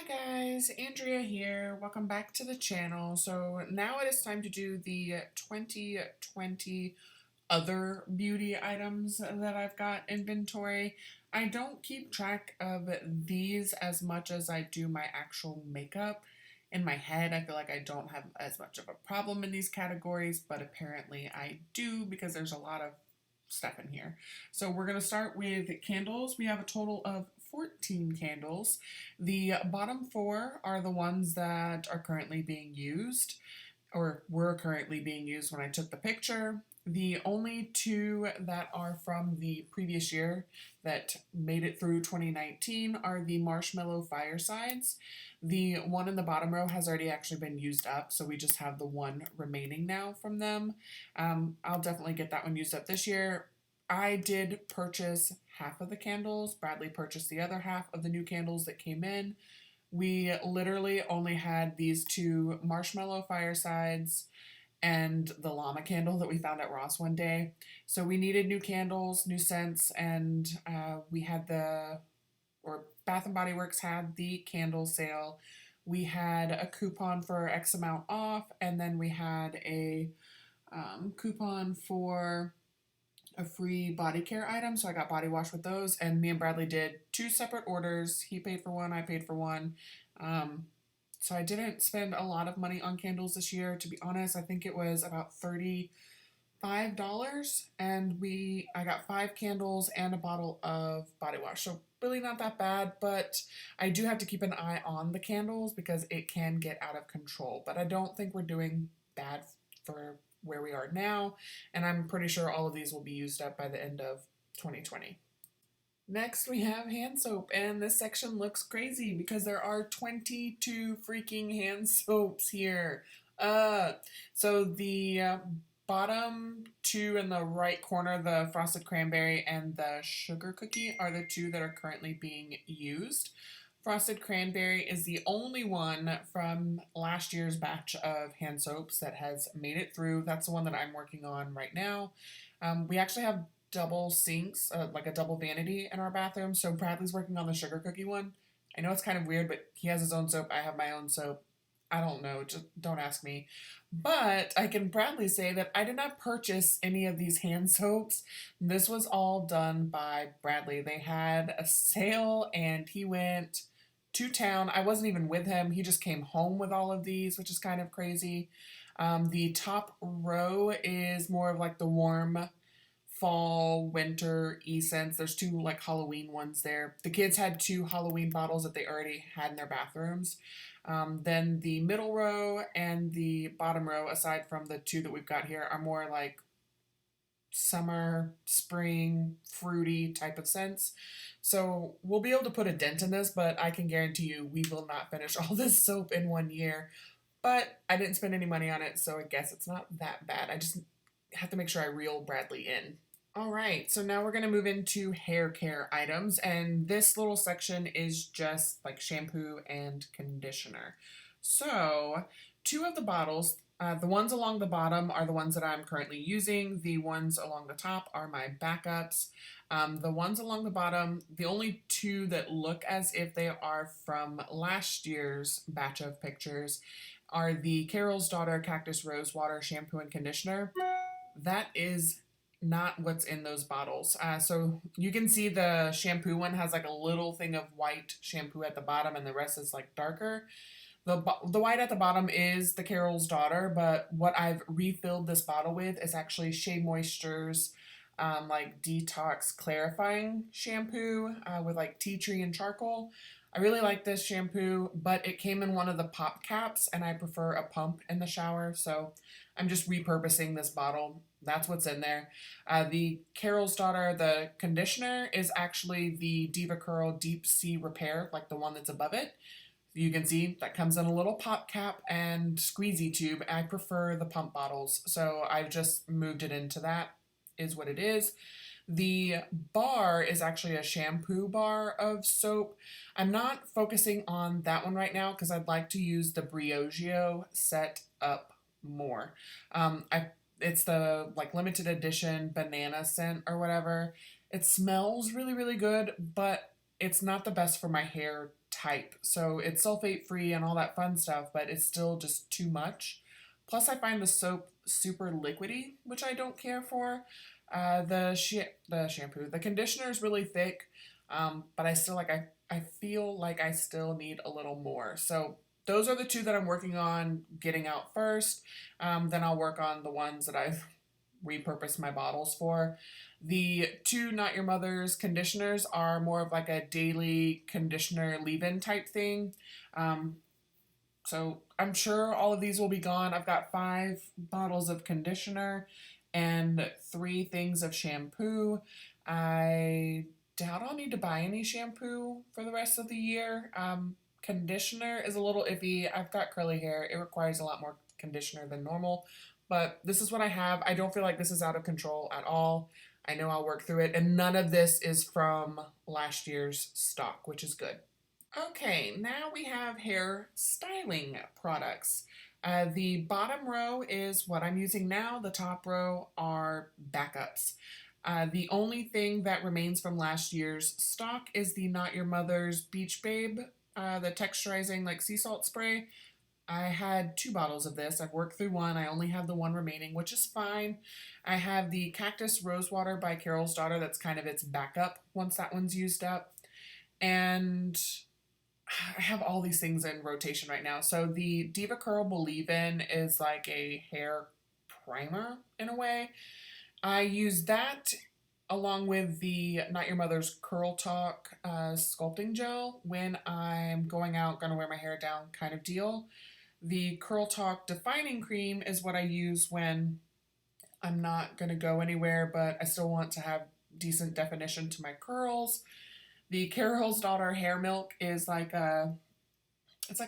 Guys, Andrea here. Welcome back to the channel. So now it is time to do the 2020 other beauty items that I've got inventory. I don't keep track of these as much as I do my actual makeup. In my head, I feel like I don't have as much of a problem in these categories, but apparently I do because there's a lot of stuff in here. So we're going to start with candles. We have a total of 14 candles. The bottom four are the ones that are currently being used, or were currently being used when I took the picture. The only two that are from the previous year that made it through 2019 are the marshmallow firesides. The one in the bottom row has already actually been used up, so we just have the one remaining now from them. I'll definitely get that one used up this year. I did purchase half of the candles. Bradley purchased the other half of the new candles that came in. We literally only had these two marshmallow firesides and the llama candle that we found at Ross one day. So we needed new candles, new scents, and we had Bath and Body Works had the candle sale. We had a coupon for X amount off, and then we had a coupon for a free body care item, so I got body wash with those, and me and Bradley did two separate orders. He paid for one, I paid for one. So I didn't spend a lot of money on candles this year. To be honest, I think it was about $35, and I got 5 candles and a bottle of body wash. So really not that bad, but I do have to keep an eye on the candles because it can get out of control. But I don't think we're doing bad for where we are now, and I'm pretty sure all of these will be used up by the end of 2020. Next, we have hand soap, and this section looks crazy because there are 22 freaking hand soaps here. So the bottom two in the right corner, the frosted cranberry and the sugar cookie, are the two that are currently being used. Frosted cranberry is the only one from last year's batch of hand soaps that has made it through. That's the one that I'm working on right now. We actually have double sinks, like a double vanity in our bathroom. So Bradley's working on the sugar cookie one. I know it's kind of weird, but he has his own soap. I have my own soap. I don't know. Just don't ask me. But I can proudly say that I did not purchase any of these hand soaps. This was all done by Bradley. They had a sale and he went to town. I wasn't even with him. He just came home with all of these, which is kind of crazy. The top row is more of like the warm fall, winter scents. There's two like Halloween ones there. The kids had 2 Halloween bottles that they already had in their bathrooms. Then the middle row and the bottom row, aside from the 2 that we've got here, are more like summer, spring, fruity type of scents. So we'll be able to put a dent in this, but I can guarantee you we will not finish all this soap in 1 year. But I didn't spend any money on it, so I guess it's not that bad. I just have to make sure I reel Bradley in. All right, so now we're going to move into hair care items, and this little section is just like shampoo and conditioner. So 2 of the bottles, the ones along the bottom are the ones that I'm currently using. The ones along the top are my backups. The ones along the bottom, the only 2 that look as if they are from last year's batch of pictures are the Carol's Daughter Cactus Rose Water Shampoo and Conditioner. That is not what's in those bottles. So you can see the shampoo one has like a little thing of white shampoo at the bottom and the rest is like darker. The white at the bottom is the Carol's Daughter, but what I've refilled this bottle with is actually Shea Moisture's like detox clarifying shampoo with like tea tree and charcoal. I really like this shampoo, but it came in one of the pop caps and I prefer a pump in the shower, so I'm just repurposing this bottle. That's what's in there. The Carol's Daughter, the conditioner, is actually the Diva Curl Deep Sea Repair, like the one that's above it. You can see that comes in a little pop cap and squeezy tube. I prefer the pump bottles, so I've just moved it into that, is what it is. The bar is actually a shampoo bar of soap. I'm not focusing on that one right now because I'd like to use the Briogeo Set Up more. It's the like limited edition banana scent or whatever. It smells really, really good, but it's not the best for my hair type. So it's sulfate free and all that fun stuff, but it's still just too much. Plus, I find the soap super liquidy, which I don't care for. The shampoo, the conditioner is really thick, but I feel like I still need a little more. So those are the two that I'm working on getting out first. Then I'll work on the ones that I've repurposed my bottles for. The two Not Your Mother's conditioners are more of like a daily conditioner leave-in type thing. So I'm sure all of these will be gone. I've got 5 bottles of conditioner and 3 things of shampoo. I doubt I'll need to buy any shampoo for the rest of the year. Conditioner is a little iffy. I've got curly hair. It requires a lot more conditioner than normal, but this is what I have. I don't feel like this is out of control at all. I know I'll work through it, and none of this is from last year's stock, which is good. Okay, now we have hair styling products. The bottom row is what I'm using now. The top row are backups. The only thing that remains from last year's stock is the Not Your Mother's Beach Babe, the texturizing like sea salt spray. I had 2 bottles of this. I've worked through one. I only have the one remaining, which is fine. I have the Cactus Rosewater by Carol's Daughter. That's kind of its backup once that one's used up. And I have all these things in rotation right now. So the Diva Curl Believe In is like a hair primer in a way. I use that along with the Not Your Mother's Curl Talk sculpting gel when I'm going out, gonna wear my hair down kind of deal. The Curl Talk defining cream is what I use when I'm not gonna go anywhere, but I still want to have decent definition to my curls. The Carol's Daughter Hair Milk is it's like a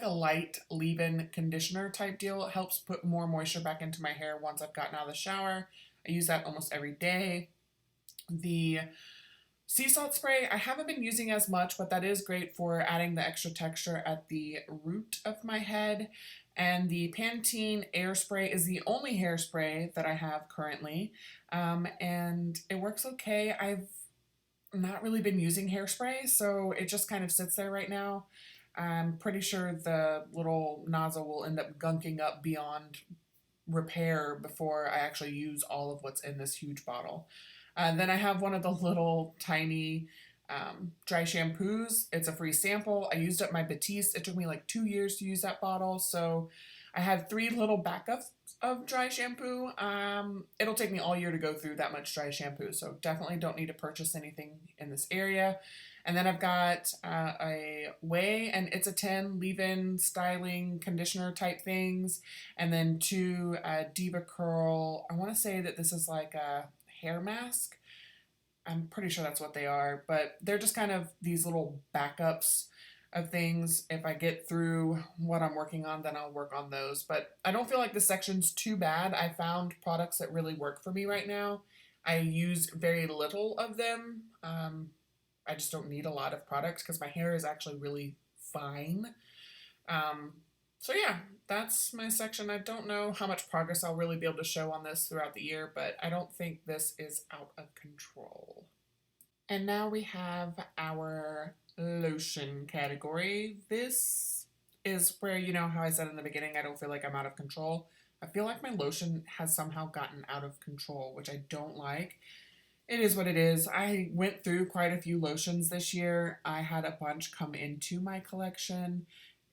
light leave-in conditioner type deal. It helps put more moisture back into my hair once I've gotten out of the shower. I use that almost every day. The sea salt spray I haven't been using as much, but that is great for adding the extra texture at the root of my head. And the Pantene air spray is the only hairspray that I have currently, and it works okay. I've not really been using hairspray, so it just kind of sits there right now. I'm pretty sure the little nozzle will end up gunking up beyond repair before I actually use all of what's in this huge bottle. Then I have one of the little tiny dry shampoos. It's a free sample. I used up my Batiste. It took me like 2 years to use that bottle, so I have 3 little backups of dry shampoo. It'll take me all year to go through that much dry shampoo, so definitely don't need to purchase anything in this area. And then I've got a Way and It's a 10 leave-in styling conditioner type things, and then 2 Diva Curl. I want to say that this is like a hair mask. I'm pretty sure that's what they are, but they're just kind of these little backups of things. If I get through what I'm working on, then I'll work on those. But I don't feel like this section's too bad. I found products that really work for me right now. I use very little of them. I just don't need a lot of products because my hair is actually really fine. So yeah, that's my section. I don't know how much progress I'll really be able to show on this throughout the year, but I don't think this is out of control. And now we have our lotion category. This is where, you know how I said in the beginning, I don't feel like I'm out of control. I feel like my lotion has somehow gotten out of control, which I don't like. It is what it is. I went through quite a few lotions this year. I had a bunch come into my collection.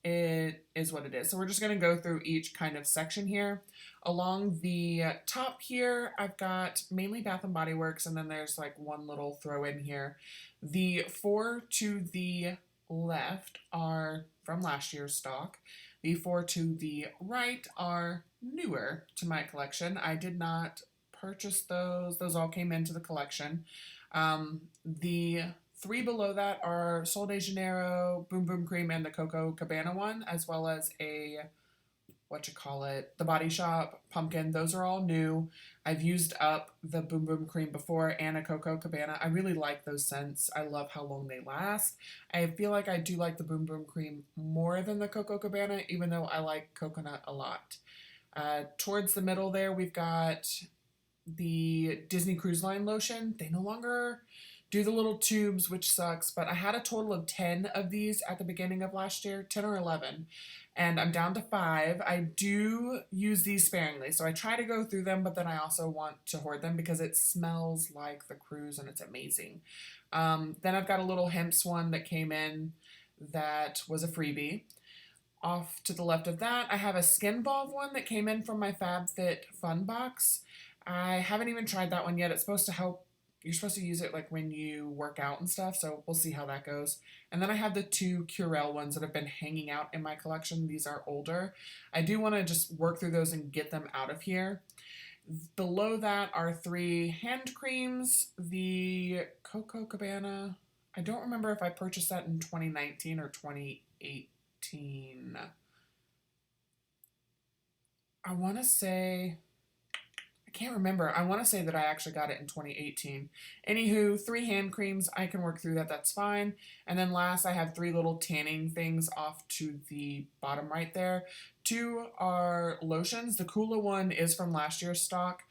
It is what it is. So we're just going to go through each kind of section here. Along the top here, I've got mainly Bath and Body Works, and then there's like one little throw in here. The 4 to the left are from last year's stock. The 4 to the right are newer to my collection. I did not purchase those. Those all came into the collection. The 3 below that are Sol de Janeiro, Boom Boom Cream, and the Coco Cabana one, as well as a, the Body Shop Pumpkin. Those are all new. I've used up the Boom Boom Cream before and a Coco Cabana. I really like those scents. I love how long they last. I feel like I do like the Boom Boom Cream more than the Coco Cabana, even though I like coconut a lot. Towards the middle there, we've got the Disney Cruise Line lotion. They no longer do the little tubes, which sucks, but I had a total of 10 of these at the beginning of last year, 10 or 11, and I'm down to 5. I do use these sparingly, so I try to go through them, but then I also want to hoard them because it smells like the cruise and it's amazing. Then I've got a little Hemp's one that came in that was a freebie. Off to the left of that, I have a Skin Volve one that came in from my FabFit Fun Box. I haven't even tried that one yet. It's supposed to help. You're supposed to use it like when you work out and stuff, so we'll see how that goes. And then I have the 2 Curel ones that have been hanging out in my collection. These are older. I do want to just work through those and get them out of here. Below that are 3 hand creams. The Coco Cabana, I don't remember if I purchased that in 2019 or 2018. I want to say, I can't remember. I want to say that I actually got it in 2018. Anywho, 3 hand creams. I can work through that. That's fine. And then last, I have 3 little tanning things off to the bottom right there. 2 are lotions. The Kula one is from last year's stock.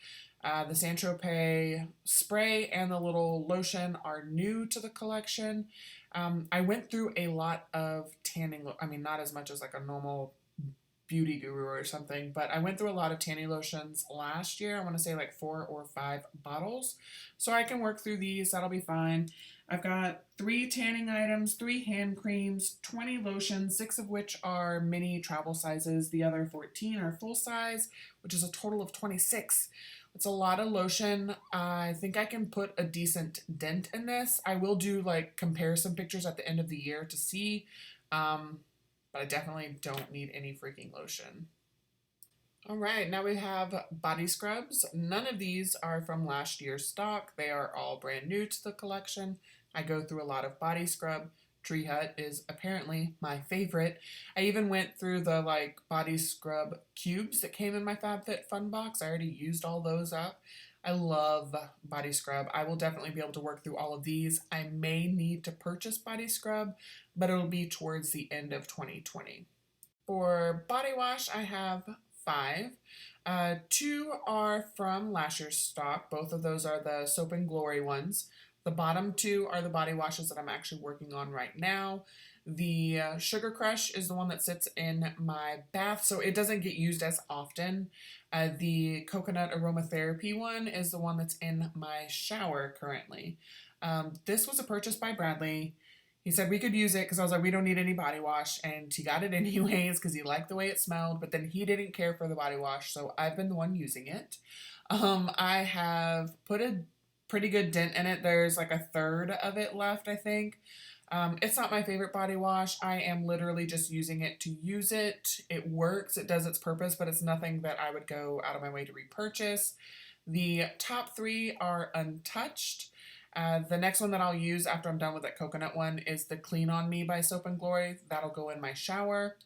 The Saint Tropez spray and the little lotion are new to the collection. I went through a lot of tanning. I mean, not as much as like a normal beauty guru or something, but I went through a lot of tanning lotions last year. I want to say like 4 or 5 bottles. So I can work through these. That'll be fine. I've got 3 tanning items, 3 hand creams, 20 lotions, 6 of which are mini travel sizes. The other 14 are full size, which is a total of 26. It's a lot of lotion. I think I can put a decent dent in this. I will do like comparison pictures at the end of the year to see. But I definitely don't need any freaking lotion. All right, now we have body scrubs. None of these are from last year's stock. They are all brand new to the collection. I go through a lot of body scrub. Tree Hut is apparently my favorite. I even went through the like body scrub cubes that came in my FabFit Fun Box. I already used all those up. I love body scrub. I will definitely be able to work through all of these. I may need to purchase body scrub, but it'll be towards the end of 2020. For body wash, I have 5. 2 are from last year's stock. Both of those are the Soap and Glory ones. The bottom 2 are the body washes that I'm actually working on right now. The Sugar Crush is the one that sits in my bath, so it doesn't get used as often. The Coconut Aromatherapy one is the one that's in my shower currently. This was a purchase by Bradley. He said we could use it because I was like, we don't need any body wash, and he got it anyways because he liked the way it smelled, but then he didn't care for the body wash, so I've been the one using it. I have put a pretty good dent in it. There's like a third of it left, I think. It's not my favorite body wash. I am literally just using it to use it. It works, it does its purpose, but it's nothing that I would go out of my way to repurchase. The top 3 are untouched. The next one that I'll use after I'm done with that coconut one is the Clean On Me by Soap and Glory. That'll go in my shower.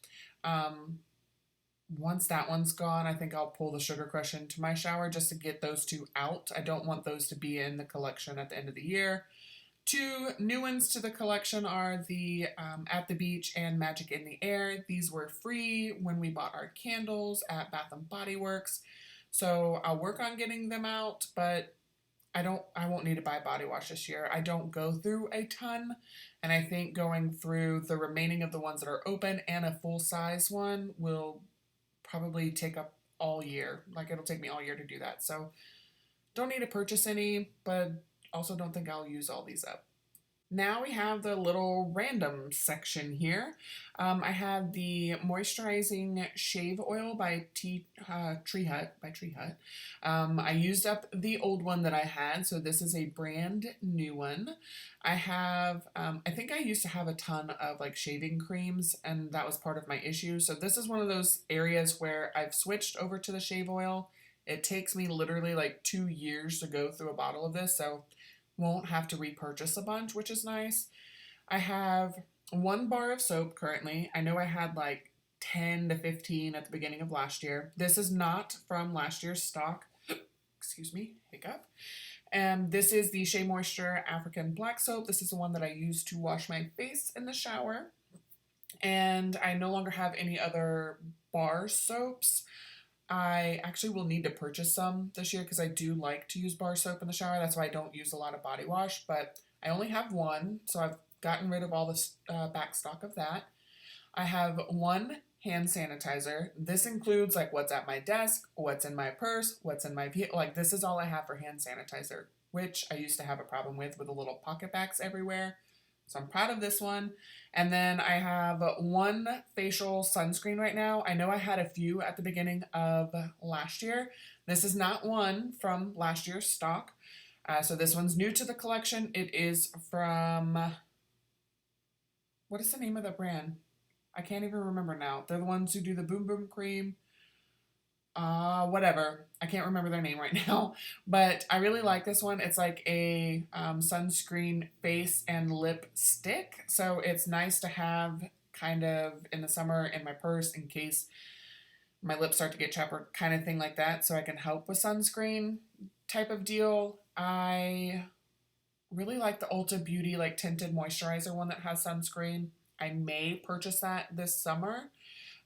Once that one's gone, I think I'll pull the Sugar Crush into my shower just to get those 2 out. I don't want those to be in the collection at the end of the year. 2 new ones to the collection are the At the Beach and Magic in the Air. These were free when we bought our candles at Bath & Body Works. So I'll work on getting them out, but I won't need to buy body wash this year. I don't go through a ton, and I think going through the remaining of the ones that are open and a full size one will probably take up all year. Like it'll take me all year to do that. So don't need to purchase any, but also don't think I'll use all these up. Now we have the little random section here. I have the moisturizing shave oil by Tree Hut. I used up the old one that I had, so this is a brand new one. I have, I think I used to have a ton of like shaving creams, and that was part of my issue. So this is one of those areas where I've switched over to the shave oil. It takes me literally like 2 years to go through a bottle of this, so won't have to repurchase a bunch, which is nice. I have 1 bar of soap currently. I know I had like 10 to 15 at the beginning of last year. This is not from last year's stock. Excuse me, hiccup. And this is the Shea Moisture African Black Soap. This is the one that I use to wash my face in the shower. And I no longer have any other bar soaps. I actually will need to purchase some this year because I do like to use bar soap in the shower. That's why I don't use a lot of body wash, but I only have one, so I've gotten rid of all the back stock of that. I have one hand sanitizer. This includes like what's at my desk, what's in my purse, what's in my vehicle. Like this is all I have for hand sanitizer, which I used to have a problem with the little pocket backs everywhere. So I'm proud of this one. And then I have one facial sunscreen right now. I know I had a few at the beginning of last year. This is not one from last year's stock. So this one's new to the collection. It is from, what is the name of the brand? I can't even remember now. They're the ones who do the Boom Boom Cream. Whatever. I can't remember their name right now. But I really like this one. It's like a sunscreen face and lip stick. So it's nice to have kind of in the summer in my purse in case my lips start to get chapped or kind of thing like that. So I can help with sunscreen type of deal. I really like the Ulta Beauty like tinted moisturizer one that has sunscreen. I may purchase that this summer.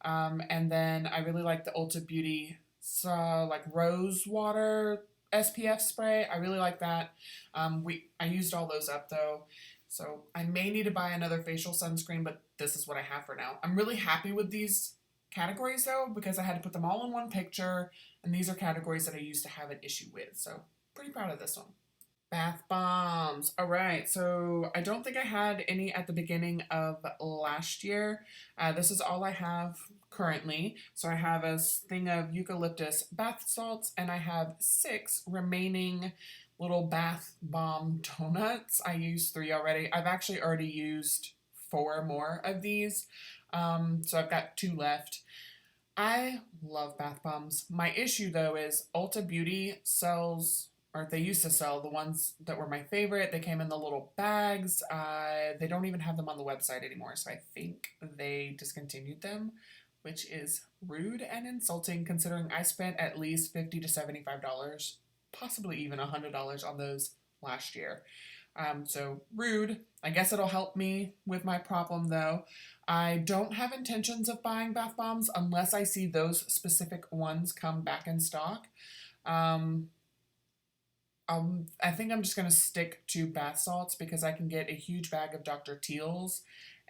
And then I really like the Ulta Beauty like rose water SPF spray. I really like that. I used all those up though. So I may need to buy another facial sunscreen, but this is what I have for now. I'm really happy with these categories though, because I had to put them all in one picture, and these are categories that I used to have an issue with. So pretty proud of this one. Bath bombs. All right, so I don't think I had any at the beginning of last year. This is all I have currently. So I have a thing of eucalyptus bath salts, and I have 6 remaining little bath bomb donuts. I used 3 already. I've actually already used 4 more of these, so I've got 2 left. I love bath bombs. My issue though is Ulta Beauty sells, or they used to sell, the ones that were my favorite. They came in the little bags. They don't even have them on the website anymore, so I think they discontinued them, which is rude and insulting considering I spent at least $50 to $75, possibly even $100 on those last year. So rude. I guess it'll help me with my problem though. I don't have intentions of buying bath bombs unless I see those specific ones come back in stock. I think I'm just going to stick to bath salts because I can get a huge bag of Dr. Teal's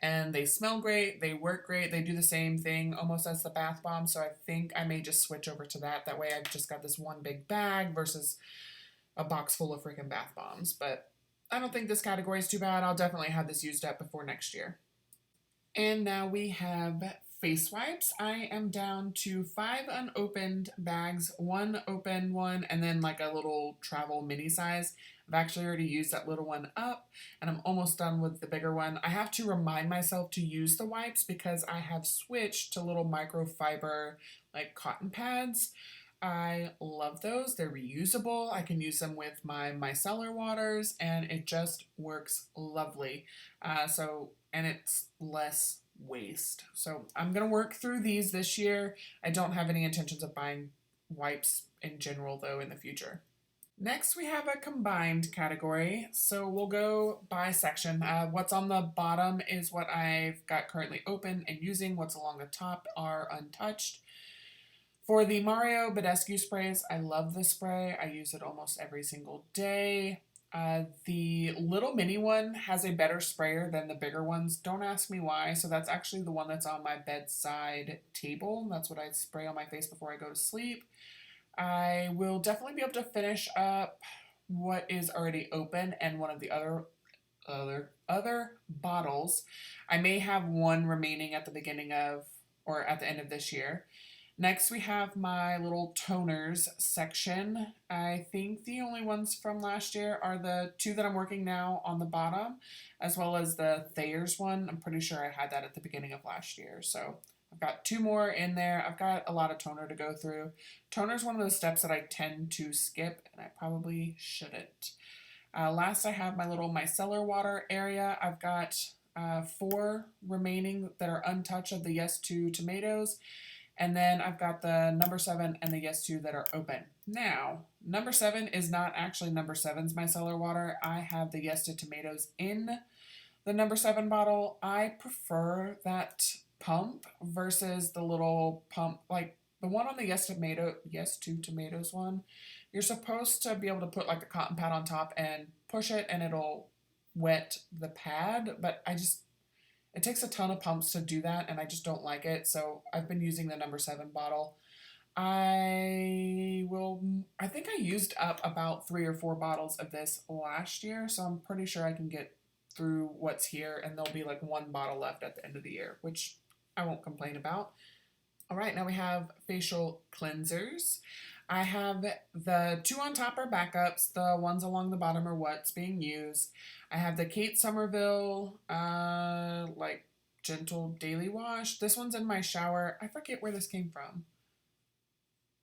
and they smell great, they work great, they do the same thing almost as the bath bomb, so I think I may just switch over to that. That way I've just got this one big bag versus a box full of freaking bath bombs. But I don't think this category is too bad. I'll definitely have this used up before next year. And now we have face wipes. I am down to 5 unopened bags, 1 open one, and then like a little travel mini size. I've actually already used that little one up, and I'm almost done with the bigger one. I have to remind myself to use the wipes because I have switched to little microfiber like cotton pads. I love those. They're reusable. I can use them with my micellar waters, and it just works lovely. And it's less waste. So I'm going to work through these this year. I don't have any intentions of buying wipes in general, though, in the future. Next, we have a combined category. So we'll go by section. What's on the bottom is what I've got currently open and using. What's along the top are untouched. For the Mario Badescu sprays, I love this spray. I use it almost every single day. The little mini one has a better sprayer than the bigger ones. Don't ask me why. So that's actually the one that's on my bedside table. That's what I spray on my face before I go to sleep. I will definitely be able to finish up what is already open and one of the other bottles. I may have one remaining at the beginning of or at the end of this year. Next, we have my little toners section. I think the only ones from last year are the 2 that I'm working now on the bottom, as well as the Thayer's one. I'm pretty sure I had that at the beginning of last year. So I've got 2 more in there. I've got a lot of toner to go through. Toner is one of those steps that I tend to skip, and I probably shouldn't. Last, I have my little micellar water area. I've got 4 remaining that are untouched of the Yes to tomatoes. And then I've got the number 7 and the Yes to that are open. Now, number 7 is not actually number 7's micellar water. I have the Yes to tomatoes in the number 7 bottle. I prefer that pump versus the little pump, like the one on the Yes to tomatoes one. You're supposed to be able to put like the cotton pad on top and push it and it'll wet the pad, but it takes a ton of pumps to do that, and I just don't like it. So I've been using the number 7 bottle. I think I used up about 3 or 4 bottles of this last year, so I'm pretty sure I can get through what's here, and there'll be like 1 bottle left at the end of the year, which I won't complain about. All right, now we have facial cleansers. I have the 2 on top are backups. The ones along the bottom are what's being used. I have the Kate Somerville, like gentle daily wash. This one's in my shower. I forget where this came from.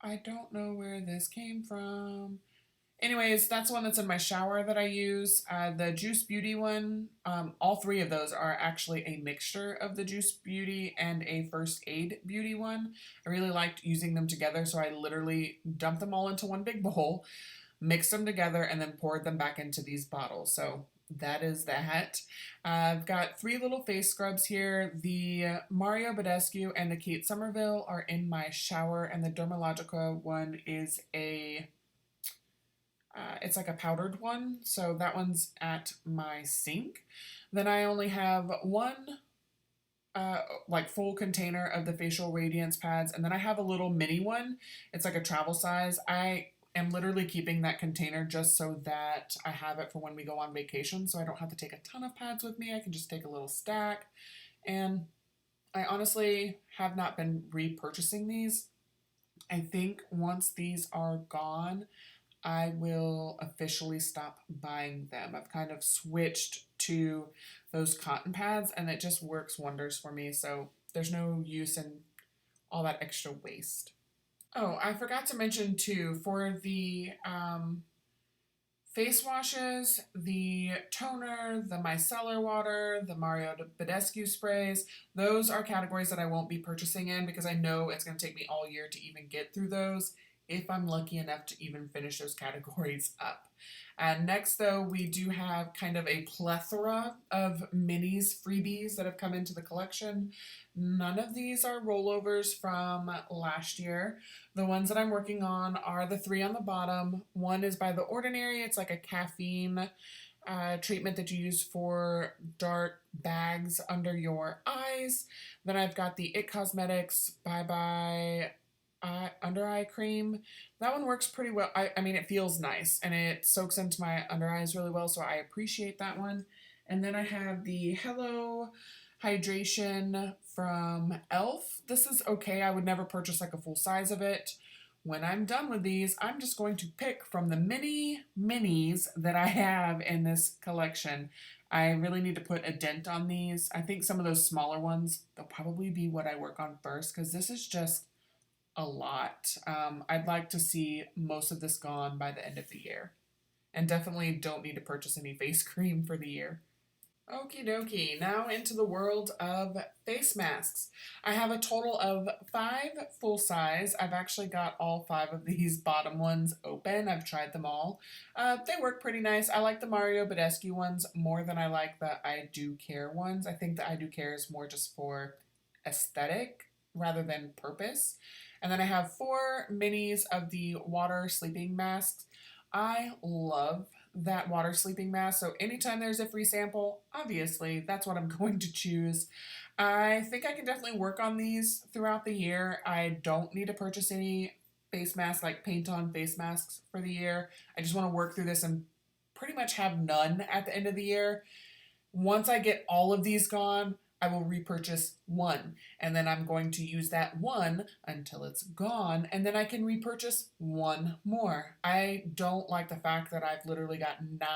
I don't know where this came from. Anyways, that's one that's in my shower that I use. The Juice Beauty one, all 3 of those are actually a mixture of the Juice Beauty and a First Aid Beauty one. I really liked using them together, so I literally dumped them all into one big bowl, mixed them together, and then poured them back into these bottles. So that is that. I've got 3 little face scrubs here. The Mario Badescu and the Kate Somerville are in my shower, and the Dermalogica one is it's like a powdered one, so that one's at my sink. Then I only have 1 like full container of the facial radiance pads, and then I have a little mini one. It's like a travel size. I am literally keeping that container just so that I have it for when we go on vacation, so I don't have to take a ton of pads with me. I can just take a little stack, and I honestly have not been repurchasing these. I think once these are gone, I will officially stop buying them. I've kind of switched to those cotton pads, and it just works wonders for me, so there's no use in all that extra waste. Oh, I forgot to mention too, for the face washes, the toner, the micellar water, the Mario Badescu sprays, those are categories that I won't be purchasing in because I know it's going to take me all year to even get through those, if I'm lucky enough to even finish those categories up. Next, though, we do have kind of a plethora of minis freebies that have come into the collection. None of these are rollovers from last year. The ones that I'm working on are the 3 on the bottom. One is by The Ordinary. It's like a caffeine treatment that you use for dark bags under your eyes. Then I've got the It Cosmetics Bye Bye under eye cream. That one works pretty well. I mean, it feels nice and it soaks into my under eyes really well, so I appreciate that one. And then I have the Hello Hydration from e.l.f. This is okay. I would never purchase like a full size of it. When I'm done with these, I'm just going to pick from the mini minis that I have in this collection. I really need to put a dent on these. I think some of those smaller ones, they'll probably be what I work on first because this is just a lot. I'd like to see most of this gone by the end of the year. And definitely don't need to purchase any face cream for the year. Okie dokie, now into the world of face masks. I have a total of 5 full size. I've actually got all 5 of these bottom ones open. I've tried them all. They work pretty nice. I like the Mario Badescu ones more than I like the I Do Care ones. I think the I Do Care is more just for aesthetic rather than purpose. And then I have 4 minis of the water sleeping masks. I love that water sleeping mask, so anytime there's a free sample, obviously that's what I'm going to choose. I think I can definitely work on these throughout the year. I don't need to purchase any face masks, like paint-on face masks for the year. I just want to work through this and pretty much have none at the end of the year. Once I get all of these gone, I will repurchase 1, and then I'm going to use that 1 until it's gone, and then I can repurchase 1 more. I don't like the fact that I've literally got 9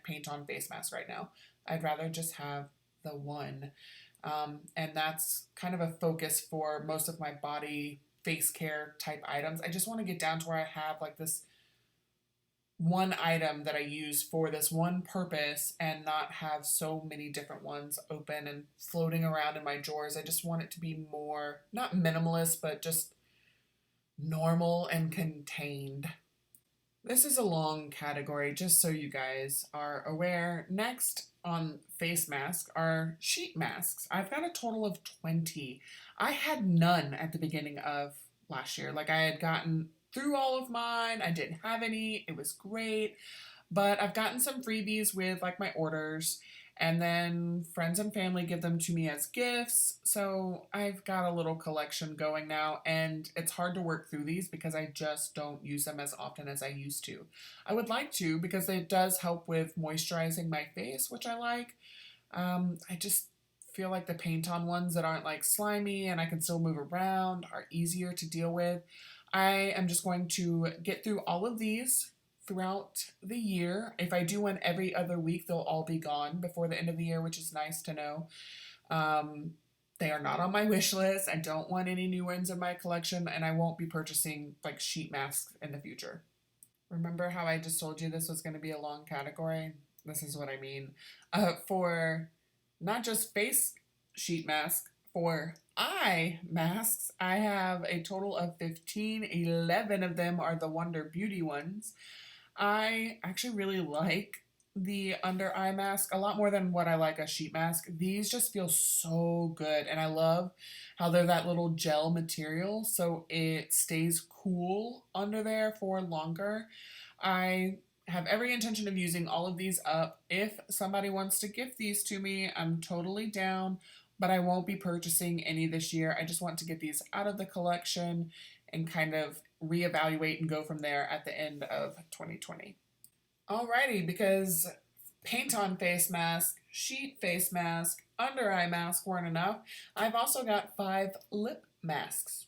paint-on face masks right now. I'd rather just have the 1, and that's kind of a focus for most of my body face care type items. I just want to get down to where I have like this 1 item that I use for this one purpose and not have so many different ones open and floating around in my drawers. I just want it to be more, not minimalist, but just normal and contained. This is a long category, just so you guys are aware. Next on face masks are sheet masks. I've got a total of 20. I had none at the beginning of last year. Like I had gotten through all of mine. I didn't have any. It was great. But I've gotten some freebies with like my orders, and then friends and family give them to me as gifts. So I've got a little collection going now, and it's hard to work through these because I just don't use them as often as I used to. I would like to because it does help with moisturizing my face, which I like. I just feel like the paint on ones that aren't like slimy and I can still move around are easier to deal with. I am just going to get through all of these throughout the year. If I do one every other week, they'll all be gone before the end of the year, which is nice to know. Um, they are not on my wish list. I don't want any new ones in my collection, and I won't be purchasing like sheet masks in the future. Remember how I just told you this was going to be a long category? This is what I mean. For not just face sheet mask, for eye masks, I have a total of 15. 11 of them are the Wonder Beauty ones. I actually really like the under eye mask a lot more than what I like a sheet mask. These just feel so good, and I love how they're that little gel material so it stays cool under there for longer. I have every intention of using all of these up. If somebody wants to gift these to me, I'm totally down, but I won't be purchasing any this year. I just want to get these out of the collection and kind of reevaluate and go from there at the end of 2020. Alrighty, because paint on face mask, sheet face mask, under eye mask weren't enough, I've also got 5 lip masks.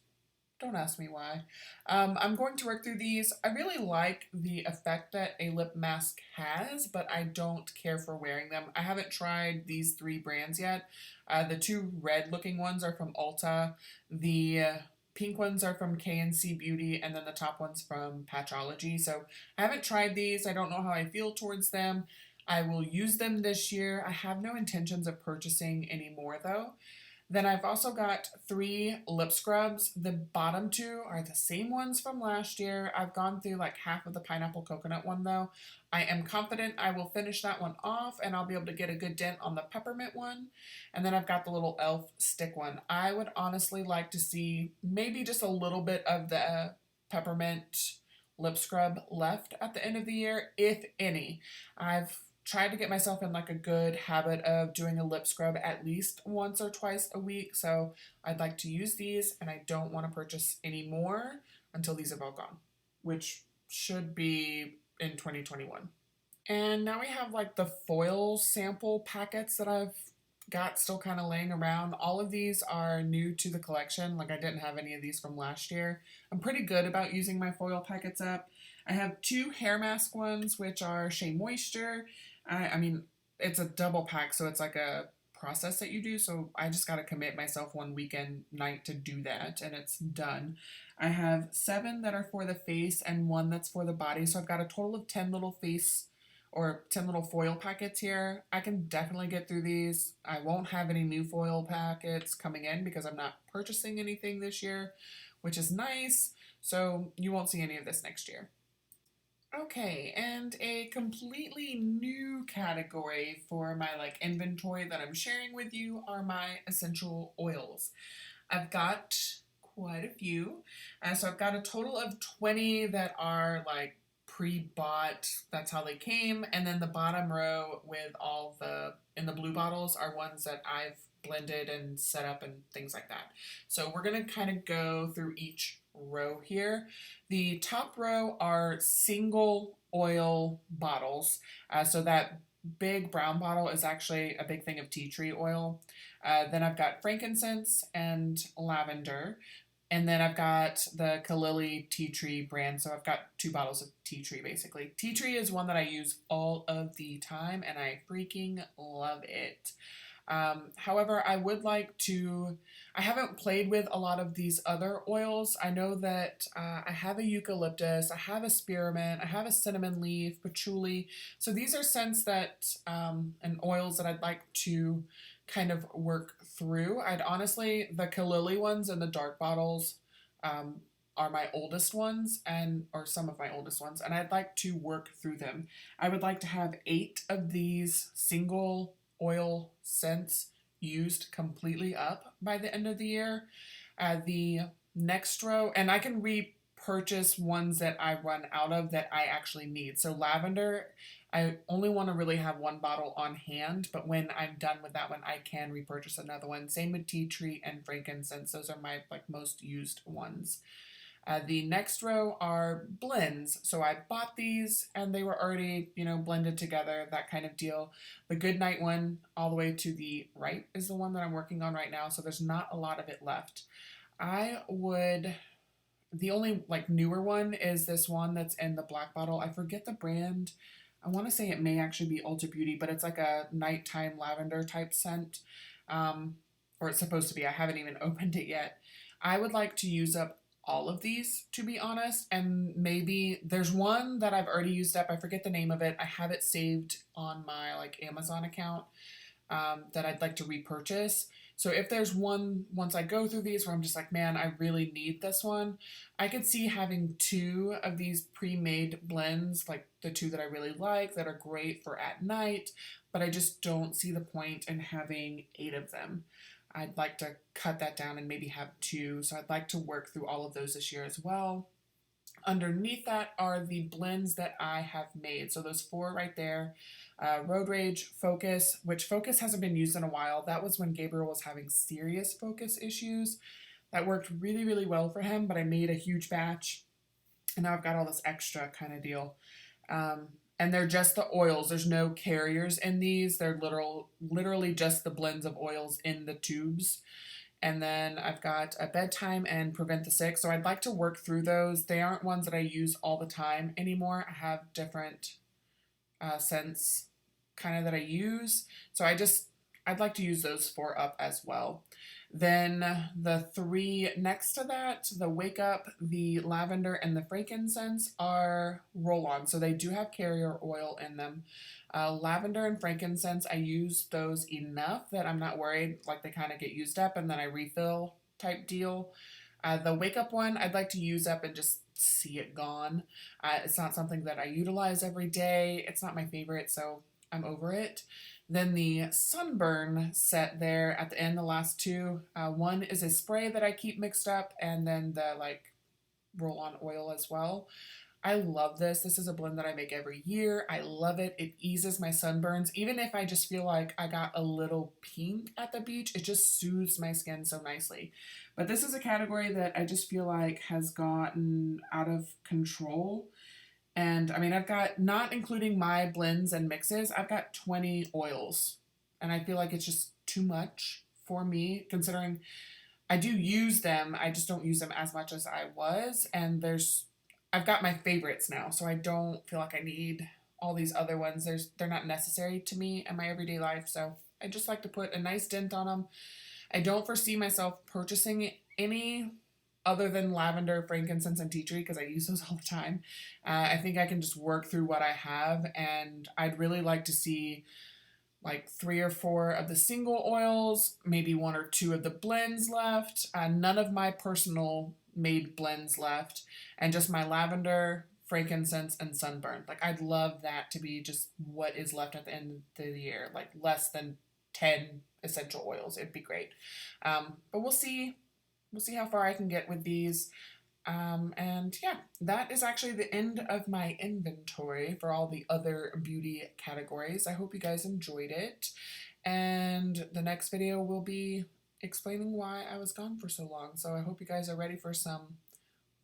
Don't ask me why. I'm going to work through these. I really like the effect that a lip mask has, but I don't care for wearing them. I haven't tried these 3 brands yet. The 2 red looking ones are from Ulta. The pink ones are from K&C Beauty, and then the top one's from Patchology. So I haven't tried these. I don't know how I feel towards them. I will use them this year. I have no intentions of purchasing any more though. Then I've also got 3 lip scrubs. The bottom 2 are the same ones from last year. I've gone through like half of the pineapple coconut one though. I am confident I will finish that one off and I'll be able to get a good dent on the peppermint one. And then I've got the little elf stick one. I would honestly like to see maybe just a little bit of the peppermint lip scrub left at the end of the year, if any. I've tried to get myself in like a good habit of doing a lip scrub at least once or twice a week. So I'd like to use these, and I don't want to purchase any more until these have all gone, which should be in 2021. And now we have like the foil sample packets that I've got still kind of laying around. All of these are new to the collection. Like I didn't have any of these from last year. I'm pretty good about using my foil packets up. I have 2 hair mask ones, which are Shea Moisture. I mean, it's a double pack, so it's like a process that you do. So I just got to commit myself one weekend night to do that, and it's done. I have 7 that are for the face and 1 that's for the body. So I've got a total of 10 little face or 10 little foil packets here. I can definitely get through these. I won't have any new foil packets coming in because I'm not purchasing anything this year, which is nice. So you won't see any of this next year. Okay, and a completely new category for my like inventory that I'm sharing with you are my essential oils. I've got quite a few. So I've got a total of 20 that are like pre-bought. That's how they came. And then the bottom row with all the in the blue bottles are ones that I've blended and set up and things like that. So we're going to kind of go through each row here. The top row are single oil bottles. So that big brown bottle is actually a big thing of tea tree oil. Then I've got frankincense and lavender. And then I've got the Kalili tea tree brand. So I've got 2 bottles of tea tree basically. Tea tree is one that I use all of the time and I freaking love it. However, I would like to, I haven't played with a lot of these other oils. I know that I have a eucalyptus, I have a spearmint, I have a cinnamon leaf, patchouli. So these are scents that, and oils that I'd like to kind of work through. I'd honestly, the Kalili ones in the dark bottles are my oldest ones or some of my oldest ones, and I'd like to work through them. I would like to have 8 of these single oil scents used completely up by the end of the year. The next row, and I can purchase ones that I run out of that I actually need. So lavender, I only want to really have one bottle on hand, but when I'm done with that one, I can repurchase another one. Same with tea tree and frankincense. Those are my like most used ones. The next row are blends. So I bought these and they were already, blended together, that kind of deal. The Goodnight one, all the way to the right, is the one that I'm working on right now. So there's not a lot of it left. The only like newer one is this one that's in the black bottle. I forget the brand. I want to say it may actually be Ulta Beauty, but it's like a nighttime lavender type scent. Or it's supposed to be. I haven't even opened it yet. I would like to use up all of these, to be honest, and maybe there's one that I've already used up. I forget the name of it. I have it saved on my like Amazon account that I'd like to repurchase. So if there's one, once I go through these where I'm just like, man, I really need this one, I could see having 2 of these pre-made blends, like the 2 that I really like, that are great for at night, but I just don't see the point in having 8 of them. I'd like to cut that down and maybe have 2. So I'd like to work through all of those this year as well. Underneath that are the blends that I have made. So those 4 right there, Road Rage, Focus, which Focus hasn't been used in a while. That was when Gabriel was having serious focus issues. That worked really, really well for him, but I made a huge batch and now I've got all this extra kind of deal. And they're just the oils. There's no carriers in these. They're literally just the blends of oils in the tubes. And then I've got a Bedtime and Prevent the Sick. So I'd like to work through those. They aren't ones that I use all the time anymore. I have different scents kind of that I use. So I'd like to use those 4 up as well. Then the 3 next to that, the Wake Up, the Lavender, and the Frankincense are roll-on. So they do have carrier oil in them. Lavender and frankincense, I use those enough that I'm not worried, like they kind of get used up and then I refill type deal. The Wake Up one, I'd like to use up and just see it gone. It's not something that I utilize every day. It's not my favorite, so I'm over it. Then the Sunburn set there at the end, the last 2. One is a spray that I keep mixed up, and then the like roll-on oil as well. I love this. This is a blend that I make every year. I love it. It eases my sunburns. Even if I just feel like I got a little pink at the beach, it just soothes my skin so nicely. But this is a category that I just feel like has gotten out of control. And I mean, I've got, not including my blends and mixes, I've got 20 oils. And I feel like it's just too much for me, considering I do use them. I just don't use them as much as I was. And I've got my favorites now, so I don't feel like I need all these other ones. They're not necessary to me in my everyday life, so I just like to put a nice dent on them. I don't foresee myself purchasing any other than lavender, frankincense, and tea tree because I use those all the time. I think I can just work through what I have, and I'd really like to see like 3 or 4 of the single oils, maybe 1 or 2 of the blends left, none of my personal made blends left, and just my lavender, frankincense, and sunburn. Like I'd love that to be just what is left at the end of the year, like less than 10 essential oils. It'd be great. But we'll see. We'll see how far I can get with these. And yeah, that is actually the end of my inventory for all the other beauty categories. I hope you guys enjoyed it. And the next video will be explaining why I was gone for so long. So I hope you guys are ready for some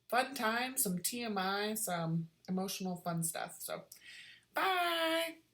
fun time, some TMI, some emotional fun stuff. So bye!